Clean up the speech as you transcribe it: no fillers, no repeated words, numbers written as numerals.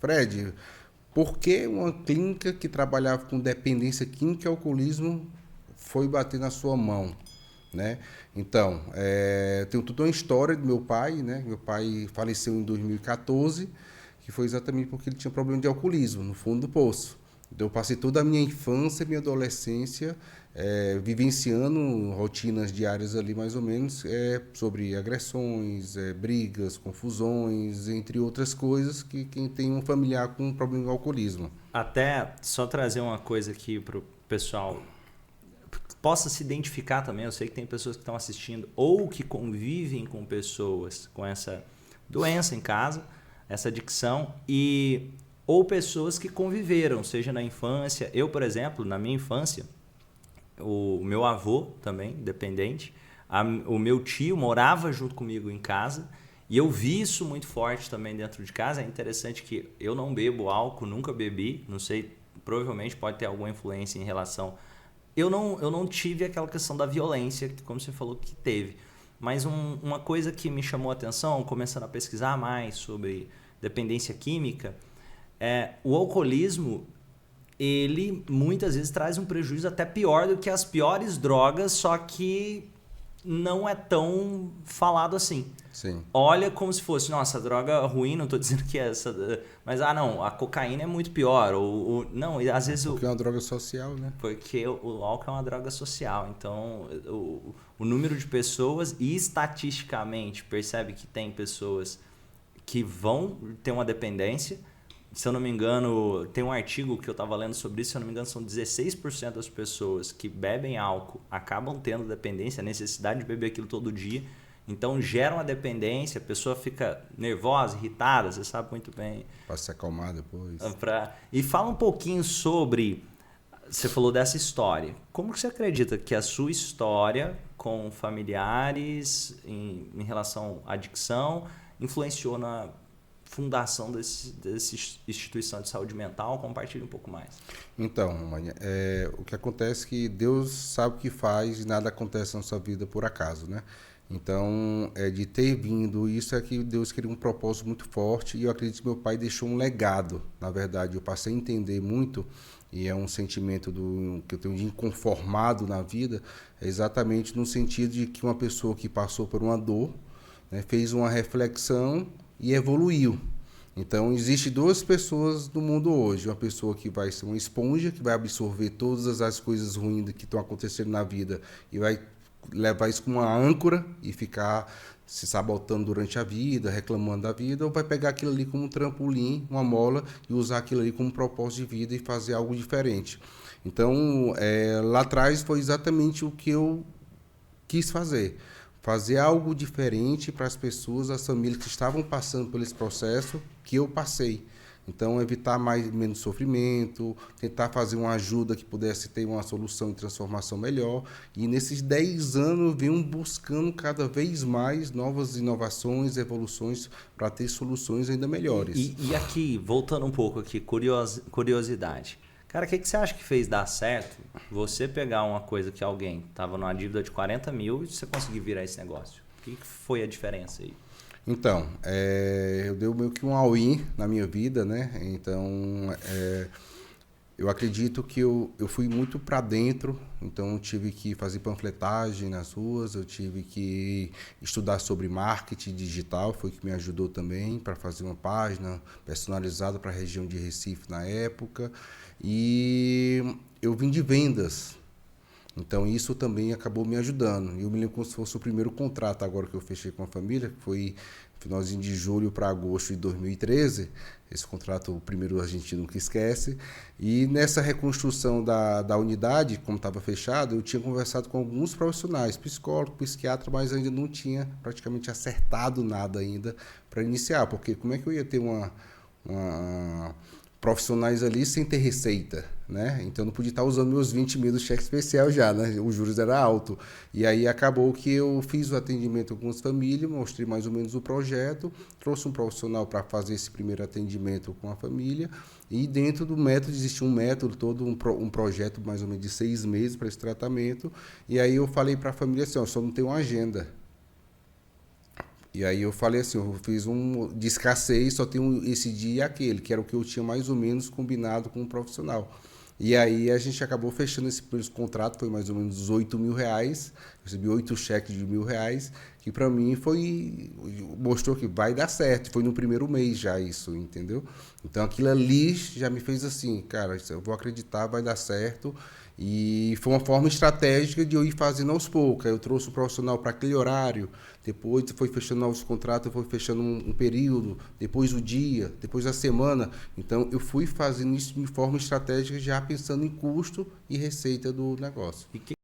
Fred, por que uma clínica que trabalhava com dependência química e alcoolismo foi bater na sua mão? Né? Então, tem toda uma história do meu pai, né? Meu pai faleceu em 2014, que foi exatamente porque ele tinha problema de alcoolismo, no fundo do poço. Então, eu passei toda a minha infância e minha adolescência vivenciando rotinas diárias ali, mais ou menos, sobre agressões, brigas, confusões, entre outras coisas, que quem tem um familiar com problema de alcoolismo. Até só trazer uma coisa aqui para o pessoal possa se identificar também. Eu sei que tem pessoas que estão assistindo ou que convivem com pessoas com essa doença em casa, essa adicção, ou pessoas que conviveram, seja na infância. Eu, por exemplo, na minha infância, o meu avô também, dependente, o meu tio morava junto comigo em casa e eu vi isso muito forte também dentro de casa. É interessante que eu não bebo álcool, nunca bebi, não sei, provavelmente pode ter alguma influência em relação. Eu não tive aquela questão da violência, como você falou que teve. Mas uma coisa que me chamou a atenção, começando a pesquisar mais sobre dependência química, o alcoolismo, ele muitas vezes traz um prejuízo até pior do que as piores drogas, só que não é tão falado assim. Sim. Olha como se fosse, nossa, droga ruim, não estou dizendo que é essa, mas não, a cocaína é muito pior, não, às vezes Porque é uma droga social, né? porque o álcool é uma droga social, então o número de pessoas e estatisticamente percebe que tem pessoas que vão ter uma dependência. Se eu não me engano, tem um artigo que eu estava lendo sobre isso, se eu não me engano, são 16% das pessoas que bebem álcool acabam tendo dependência, a necessidade de beber aquilo todo dia. Então gera uma dependência, a pessoa fica nervosa, irritada, você sabe muito bem. Para se acalmar depois. E fala um pouquinho sobre, você falou dessa história. Como que você acredita que a sua história com familiares em relação à adicção influenciou na fundação dessa instituição de saúde mental? Compartilhe um pouco mais. Então, o que acontece é que Deus sabe o que faz e nada acontece na sua vida por acaso, né? Então, de ter vindo, isso é que Deus queria um propósito muito forte e eu acredito que meu pai deixou um legado. Na verdade, eu passei a entender muito e é um sentimento que eu tenho de inconformado na vida, exatamente no sentido de que uma pessoa que passou por uma dor, né, fez uma reflexão e evoluiu. Então, existe duas pessoas no mundo hoje. Uma pessoa que vai ser uma esponja, que vai absorver todas as coisas ruins que estão acontecendo na vida e vai levar isso como uma âncora e ficar se sabotando durante a vida, reclamando da vida, ou vai pegar aquilo ali como um trampolim, uma mola, e usar aquilo ali como um propósito de vida e fazer algo diferente. Então, lá atrás foi exatamente o que eu quis fazer algo diferente para as pessoas, as famílias que estavam passando por esse processo que eu passei. Então, evitar menos sofrimento, tentar fazer uma ajuda que pudesse ter uma solução de transformação melhor. E nesses 10 anos, eu venho buscando cada vez mais novas inovações, evoluções, para ter soluções ainda melhores. E aqui, voltando um pouco aqui, curiosidade. Cara, o que você acha que fez dar certo você pegar uma coisa que alguém estava numa dívida de 40 mil e você conseguir virar esse negócio? O que foi a diferença aí? Então, eu dei meio que um all-in na minha vida, né? Então, eu acredito que eu fui muito para dentro, então eu tive que fazer panfletagem nas ruas, eu tive que estudar sobre marketing digital, foi o que me ajudou também para fazer uma página personalizada para a região de Recife na época. E eu vim de vendas. Então, isso também acabou me ajudando. Eu me lembro como se fosse o primeiro contrato agora que eu fechei com a família, que foi finalzinho de julho para agosto de 2013. Esse contrato, o primeiro, a gente nunca esquece. E nessa reconstrução da unidade, como estava fechado, eu tinha conversado com alguns profissionais, psicólogo, psiquiatra, mas ainda não tinha praticamente acertado nada ainda para iniciar. Porque como é que eu ia ter uma profissionais ali sem ter receita, né? Então eu não podia estar usando meus 20 mil do cheque especial já, né? Os juros era alto. E aí acabou que eu fiz o atendimento com as famílias, mostrei mais ou menos o projeto, trouxe um profissional para fazer esse primeiro atendimento com a família e dentro do método existia um método, todo um projeto mais ou menos de 6 meses para esse tratamento. E aí eu falei para a família assim, ó, só não tenho uma agenda. E aí eu falei assim, eu fiz um de escassez, só tenho esse dia e aquele, que era o que eu tinha mais ou menos combinado com o profissional. E aí a gente acabou fechando esse contrato, foi mais ou menos R$ 8.000, recebi 8 cheques de R$ 1.000, que para mim mostrou que vai dar certo, foi no primeiro mês já isso, entendeu? Então aquilo ali já me fez assim, cara, eu vou acreditar, vai dar certo. E foi uma forma estratégica de eu ir fazendo aos poucos. Aí eu trouxe o profissional para aquele horário, depois foi fechando novos contratos, foi fechando um período, depois o dia, depois a semana. Então eu fui fazendo isso de forma estratégica, já pensando em custo e receita do negócio. E